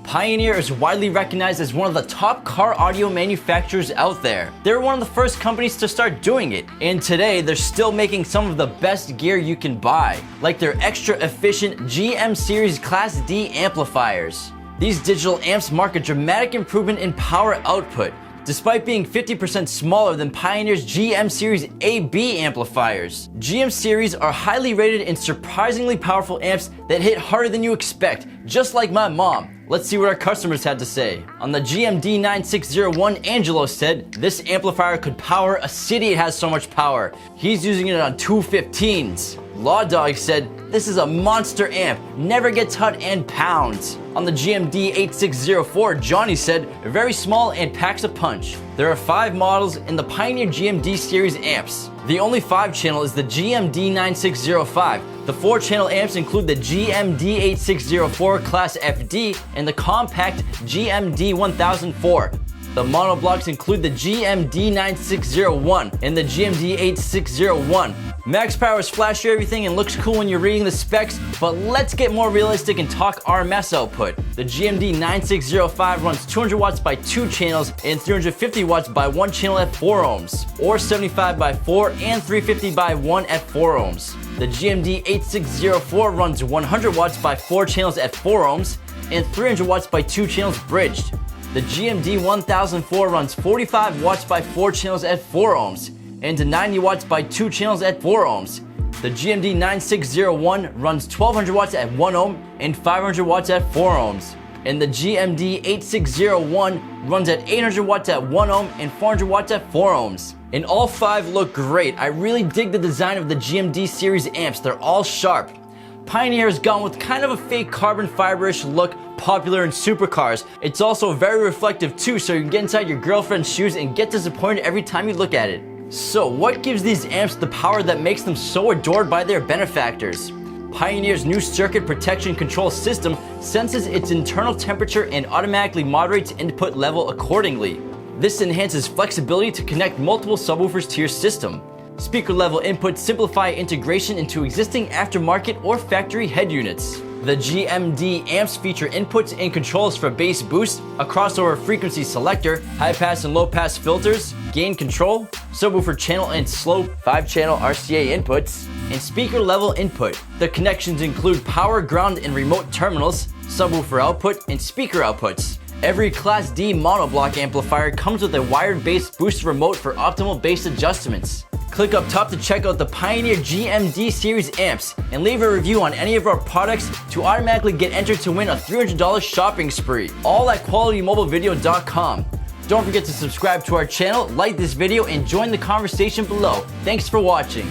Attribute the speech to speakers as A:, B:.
A: Pioneer is widely recognized as one of the top car audio manufacturers out there. They were one of the first companies to start doing it, and today they're still making some of the best gear you can buy, like their extra efficient GM Series Class D amplifiers. These digital amps mark a dramatic improvement in power output, despite being 50% smaller than Pioneer's GM Series AB amplifiers. GM Series are highly rated and surprisingly powerful amps that hit harder than you expect, just like my mom. Let's see what our customers had to say. On the GMD 9601, Angelo said, "This amplifier could power a city, it has so much power. He's using it on 215s. Law Dog said, "This is a monster amp, never gets hot and pounds." On the GMD 8604, Johnny said, "Very small and packs a punch." There are 5 models in the Pioneer GMD series amps. The only 5-channel is the GMD 9605. The 4-channel amps include the GMD 8604 Class FD and the compact GMD 1004. The monoblocks include the GMD 9601 and the GMD 8601. Max power is flashy everything and looks cool when you're reading the specs, but let's get more realistic and talk RMS output. The GMD 9605 runs 200 watts by 2 channels and 350 watts by 1 channel at 4 ohms, or 75 by 4 and 350 by 1 at 4 ohms. The GMD 8604 runs 100 watts by 4 channels at 4 ohms and 300 watts by 2 channels bridged. The GMD 1004 runs 45 watts by 4 channels at 4 ohms and 90 watts by 2 channels at 4 ohms. The GMD 9601 runs 1200 watts at 1 ohm and 500 watts at 4 ohms. And the GMD 8601 runs at 800 watts at 1 ohm and 400 watts at 4 ohms. And all 5 look great. I really dig the design of the GMD series amps. They're all sharp. Pioneer has gone with kind of a fake carbon fiber-ish look popular in supercars. It's also very reflective too, so you can get inside your girlfriend's shoes and get disappointed every time you look at it. So what gives these amps the power that makes them so adored by their benefactors? Pioneer's new circuit protection control system senses its internal temperature and automatically moderates input level accordingly. This enhances flexibility to connect multiple subwoofers to your system. Speaker level inputs simplify integration into existing aftermarket or factory head units. The GMD amps feature inputs and controls for bass boost, a crossover frequency selector, high pass and low pass filters, gain control, subwoofer channel and slope, 5-channel RCA inputs, and speaker level input. The connections include power, ground, and remote terminals, subwoofer output, and speaker outputs. Every Class D monoblock amplifier comes with a wired bass boost remote for optimal bass adjustments. Click up top to check out the Pioneer GMD series amps and leave a review on any of our products to automatically get entered to win a $300 shopping spree, all at qualitymobilevideo.com. Don't forget to subscribe to our channel, like this video, and join the conversation below. Thanks for watching.